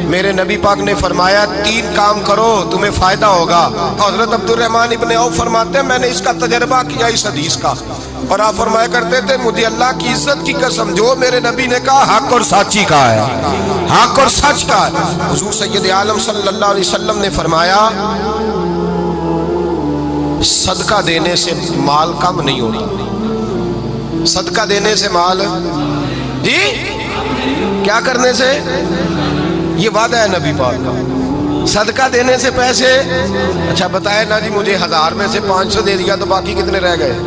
میرے نبی پاک نے فرمایا 3 کام کرو تمہیں فائدہ ہوگا۔ حضرت عبدالرحمن ابن عوف فرماتے ہیں میں نے اس کا تجربہ کیا اس حدیث کا، اور آپ فرمایا کرتے تھے مجھے اللہ کی عزت کی قسم جو میرے نبی نے کہا حق اور سچی کہا ہے، حق اور سچ کہا ہے۔ حضور سید عالم صلی اللہ علیہ وسلم نے فرمایا صدقہ دینے سے مال کم نہیں ہوتا، صدقہ دینے سے مال جی کیا کرنے سے، یہ وعدہ ہے نبی پاک کا، صدقہ دینے سے پیسے، اچھا بتائے نا جی مجھے 1000 میں سے 500 دے دیا تو باقی کتنے رہ گئے؟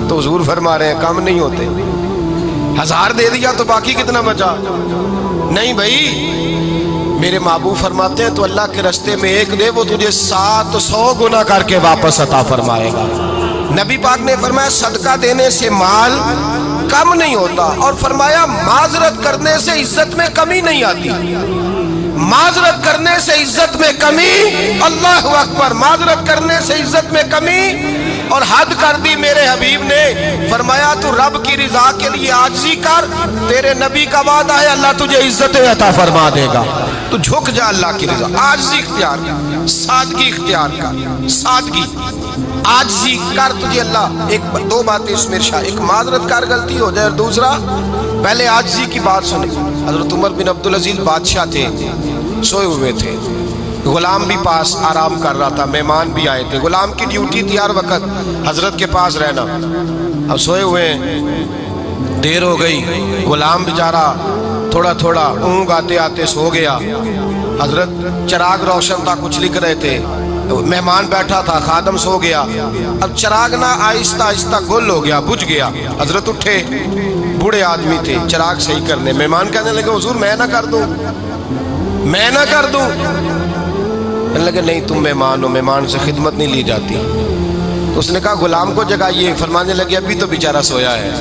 تو حضور فرما رہے ہیں کم نہیں ہوتے، 1000 دے دیا تو باقی کتنا بچا؟ نہیں بھائی، میرے محبوب فرماتے ہیں تو اللہ کے رستے میں 1 دے وہ تجھے 700 گنا کر کے واپس عطا فرمائے گا۔ نبی پاک نے فرمایا صدقہ دینے سے مال کم نہیں ہوتا، اور فرمایا معذرت کرنے سے عزت میں کمی نہیں آتی، معذرت کرنے سے عزت میں کمی، اللہ اکبر، معذرت کرنے سے عزت میں کمی، اور حد کر دی میرے حبیب نے، فرمایا تو رب کی رضا کے لیے عاجزی کر، تیرے نبی کا وعدہ ہے اللہ تجھے عزت عطا فرما دے گا، تو جھک جا اللہ کی رضا، عاجزی اختیار کر، سادگی اختیار کر، سادگی عاجزی کر، تجھے اللہ 2 باتیں اس میں ارشاد، ایک معذرت کر غلطی ہو جائے، اور دوسرا پہلے عاجزی کی بات سنیں۔ حضرت عمر بن عبدالعزیز بادشاہ تھے، سوئے ہوئے تھے، غلام بھی پاس آرام کر رہا تھا، مہمان بھی آئے تھے، غلام کی ڈیوٹی تھی ہر وقت حضرت کے پاس رہنا، اب سوئے ہوئے ہیں، دیر ہو گئی، غلام بیچارہ تھوڑا تھوڑا اونگ آتے آتے سو گیا، حضرت چراغ روشن تھا کچھ لکھ رہے تھے، مہمان بیٹھا تھا، خادم سو گیا، اب چراغ نہ آہستہ آہستہ گل ہو گیا، بجھ گیا، حضرت اٹھے، بوڑھے آدمی تھے چراغ صحیح کرنے، مہمان کہنے لگے حضور میں نہ کر دوں، میں نہ کر دوں، کہنے لگے نہیں تم مہمان ہو، مہمان سے خدمت نہیں لی جاتی، اس نے کہا غلام کو جگائیے، فرمانے لگے ابھی تو بیچارہ سویا ہے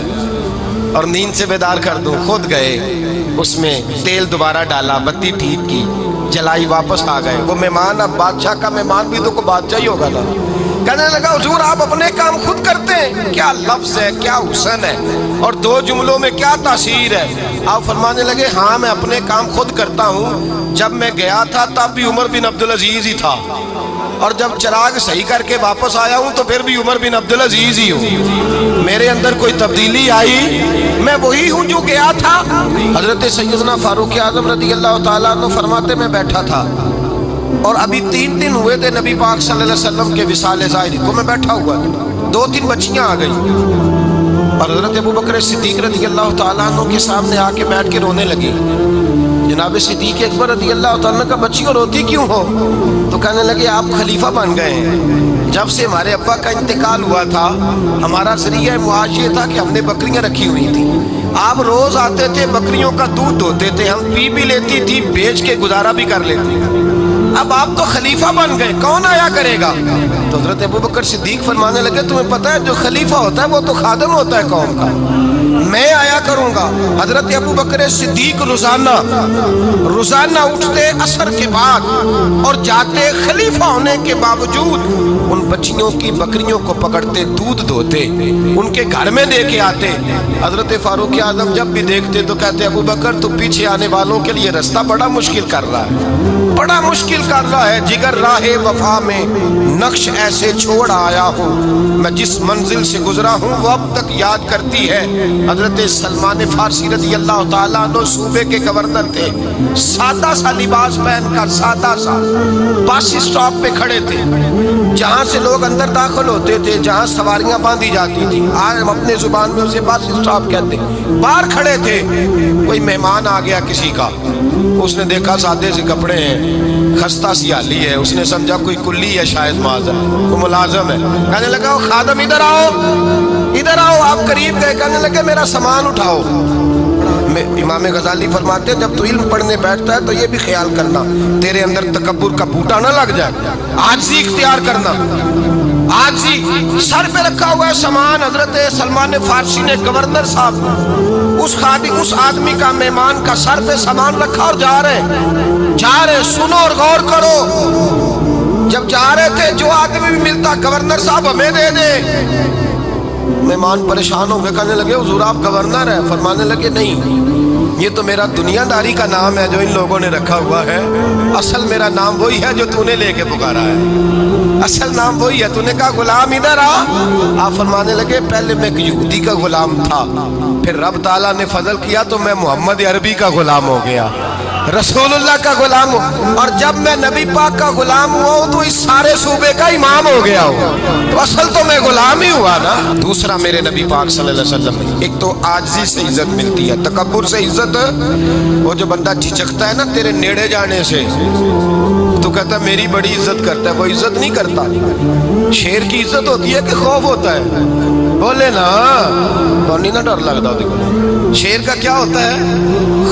اور نیند سے بیدار کر دوں، خود گئے اس میں تیل دوبارہ ڈالا، بتی ٹھیک کی، جلائی، واپس آ گئے، وہ مہمان اب بادشاہ کا مہمان بھی تو کوئی بادشاہ ہی ہوگا نا، کہنے لگا حضور آپ اپنے کام خود کرتے ہیں، کیا لفظ ہے، کیا حسن ہے، اور 2 جملوں میں کیا تاثیر ہے، آپ فرمانے لگے ہاں میں اپنے کام خود کرتا ہوں، جب میں گیا تھا تب بھی عمر بن عبدالعزیز ہی تھا، اور جب چراغ صحیح کر کے واپس آیا ہوں تو پھر بھی عمر بن عبدالعزیز ہی ہوں، میرے اندر کوئی تبدیلی آئی، میں وہی ہوں جو گیا تھا۔ حضرت سیدنا فاروق اعظم رضی اللہ تعالیٰ عنہ فرماتے میں بیٹھا تھا، اور ابھی 3 دن ہوئے تھے نبی پاک صلی اللہ علیہ وسلم کے وصال ظاہری کو، میں بیٹھا ہوا تھا، 2-3 بچیاں آ گئی، اور حضرت ابو بکر صدیق رضی اللہ تعالیٰ عنہ کے سامنے آ کے بیٹھ کے رونے لگی، جناب صدیق اکبر رضی اللہ تعالیٰ عنہ کا بچیوں روتی کیوں ہو؟ تو کہنے لگے آپ خلیفہ بن گئے ہیں، جب سے ہمارے ابا کا انتقال ہوا تھا ہمارا ذریعہ معاش یہ تھا کہ ہم نے بکریاں رکھی ہوئی تھی، آپ روز آتے تھے بکریوں کا دودھ دھوتے تھے، ہم پی بھی لیتی تھی، بیچ کے گزارا بھی کر لیتی، اب آپ تو خلیفہ بن گئے کون آیا کرے گا؟ تو حضرت ابوبکر صدیق فرمانے لگے تمہیں پتہ ہے جو خلیفہ ہوتا ہے وہ تو خادم ہوتا ہے قوم کا، میں آیا کروں گا۔ حضرت ابوبکر صدیق روزانہ اٹھتے عصر کے بعد اور جاتے، خلیفہ ہونے کے باوجود ان بچیوں کی بکریوں کو پکڑتے، دودھ دھوتے، ان کے گھر میں دے کے آتے۔ حضرت فاروق اعظم جب بھی دیکھتے تو کہتے ابوبکر تو پیچھے آنے والوں کے لیے رستہ بڑا مشکل کر رہا ہے، بڑا مشکل کر رہا ہے، جگر راہ وفا میں نقش ایسے چھوڑ آیا ہوں، میں جس منزل سے گزرا ہوں وہ اب تک یاد کرتی ہے۔ حضرت سلمان فارسی رضی اللہ تعالیٰ عنہ صوبے کے گورنر تھے، سادہ سا لباس پہن کر سادہ سا بس اسٹاپ پہ کھڑے تھے، جہاں سے لوگ اندر داخل ہوتے تھے، جہاں سواریاں باندھی جاتی تھی، آج ہم اپنے زبان میں اسے بس اسٹاپ کہتے ہیں، باہر کھڑے تھے، کوئی مہمان آ گیا کسی کا، اس نے دیکھا سادے سے کپڑے ہیں، خستہ سی حالی ہے، اس نے سمجھا کوئی کلی ہے شاید معذر، کوئی ملازم ہے، کہنے لگا خادم ادھر آؤ ادھر آؤ، آپ قریب گئے، کہنے لگے میرا سامان اٹھاؤ۔ امام غزالی فرماتے ہیں جب تو علم پڑھنے بیٹھتا ہے تو یہ بھی خیال کرنا تیرے اندر تکبر کا بوٹا نہ لگ جائے، عاجزی اختیار کرنا، عاجزی۔ سر پہ رکھا ہوا ہے سامان، حضرت سلمان فارسی نے گورنر صاحب اس آدمی کا، مہمان کا سر پہ سامان رکھا اور جا رہے، سنو اور غور کرو، جب جا رہے تھے جو آدمی بھی ملتا گورنر صاحب ہمیں دے دے، مہمان پریشان ہو گئے، کہنے لگے حضور آپ گورنر ہیں؟ فرمانے لگے نہیں، یہ تو میرا دنیا داری کا نام ہے جو ان لوگوں نے رکھا ہوا ہے، اصل میرا نام وہی ہے جو تو نے لے کے پکارا ہے، اصل نام وہی ہے۔ تو نے کہا غلام ادھر آ، آپ فرمانے لگے پہلے میں ایک یہودی کا غلام تھا، پھر رب تعالیٰ نے فضل کیا تو میں محمد عربی کا غلام ہو گیا، رسول اللہ کا غلام ہوں، اور جب میں نبی پاک کا غلام ہوا ہوں تو اس سارے صوبے کا امام ہو گیا ہوں، تو اصل تو میں غلام ہی ہوا نا۔ دوسرا میرے نبی پاک صلی اللہ علیہ وسلم، ایک تو عاجزی سے عزت ملتی ہے، تکبر سے عزت، وہ جو بندہ جھجکتا ہے نا تیرے نیڑے جانے سے، تو کہتا ہے میری بڑی عزت کرتا ہے، وہ عزت نہیں کرتا۔ شیر کی عزت ہوتی ہے کہ خوف ہوتا ہے؟ بولے نا، تو نہیں نا ڈر لگتا دیکھو، شیر کا کیا ہوتا ہے؟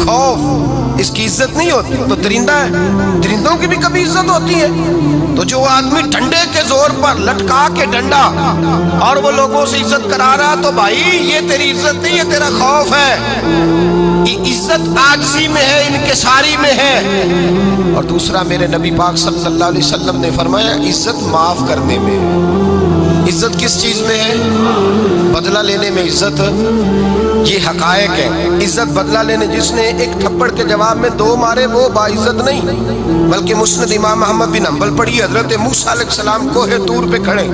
خوف، اس کی عزت نہیں ہوتی۔ تو درندہ ہے، درندوں کی بھی کبھی عزت ہوتی ہے؟ تو جو آدمی ڈنڈے کے زور پر لٹکا کے ڈنڈا اور وہ لوگوں سے عزت کرا رہا، تو بھائی یہ تیری عزت نہیں، یہ تیرا خوف ہے۔ عزت عاجزی میں ہے، انکساری میں ہے۔ اور دوسرا میرے نبی پاک صلی اللہ علیہ وسلم نے فرمایا عزت معاف کرنے میں ہے۔ عزت کس چیز میں ہے؟ بدلہ لینے میں عزت، یہ حقائق ہے۔ عزت بدلہ لینے، جس نے ایک تھپڑ کے جواب میں 2 مارے وہ باعزت نہیں، بلکہ مسند امام احمد بن حنبل پڑھی، حضرت موسیٰ علیہ السلام کوہ طور پہ کھڑے،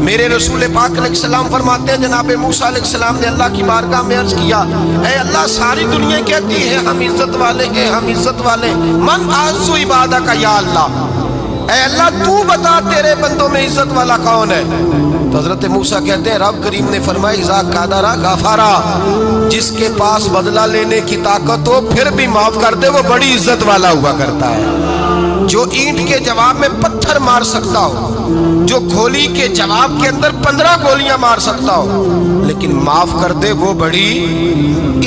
میرے رسول پاک علیہ السلام فرماتے ہیں جناب موسیٰ علیہ السلام نے اللہ کی بارگاہ میں عرض کیا، اے اللہ ساری دنیا کہتی ہے ہم عزت والے ہیں، ہم عزت والے، من اعز عبادہ کا یا اللہ، اے اللہ تو بتا تیرے بندوں میں عزت والا کون ہے؟ تو حضرت موسیٰ کہتے ہیں رب کریم نے فرمایا اذا قادر غفارا، جس کے پاس بدلہ لینے کی طاقت ہو پھر بھی معاف کر دے وہ بڑی عزت والا ہوا کرتا ہے۔ جو اینٹ کے جواب میں پتھر مار سکتا ہو، جو گولی کے جواب کے اندر 15 گولیاں مار سکتا ہو، لیکن معاف کر دے وہ بڑی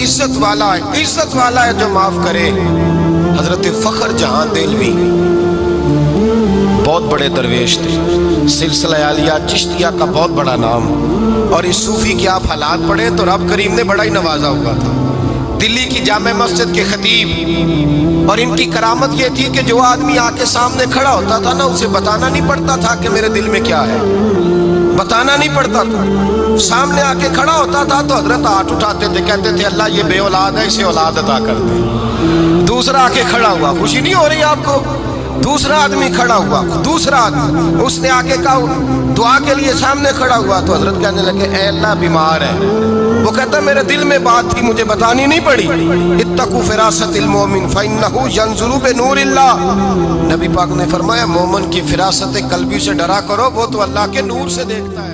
عزت والا ہے۔ عزت والا ہے جو معاف کرے۔ حضرت فخر جہاں دہلوی بہت بڑے درویش تھے، سلسلہ عالیہ چشتیہ کا بہت بڑا نام، اور اس صوفی کے آپ حالات پڑھیں تو رب کریم نے بڑا ہی نوازا ہوا تھا۔ دلی کی جامع مسجد کے خطیب، اور ان کی کرامت یہ تھی کہ جو آدمی آ کے سامنے کھڑا ہوتا تھا نا اسے بتانا نہیں پڑتا تھا کہ میرے دل میں کیا ہے، بتانا نہیں پڑتا تھا، سامنے آ کے کھڑا ہوتا تھا تو حضرت ہاتھ اٹھاتے تھے، کہتے تھے اللہ یہ بے اولاد ہے اسے اولاد عطا کر دے۔ دوسرا آ کے کھڑا ہوا، خوشی نہیں ہو رہی آپ کو؟ دوسرا آدمی کھڑا ہوا، دوسرا آدمی، اس نے آگے کہا دعا کے لیے سامنے کھڑا ہوا تو حضرت کہنے لگے اے اللہ بیمار ہے، وہ کہتا میرے دل میں بات تھی مجھے بتانی نہیں پڑی، اتقوا فراست المومن فإنہ ینظر بنور اللہ، نبی پاک نے فرمایا مومن کی فراست قلبی سے ڈرا کرو، وہ تو اللہ کے نور سے دیکھتا ہے۔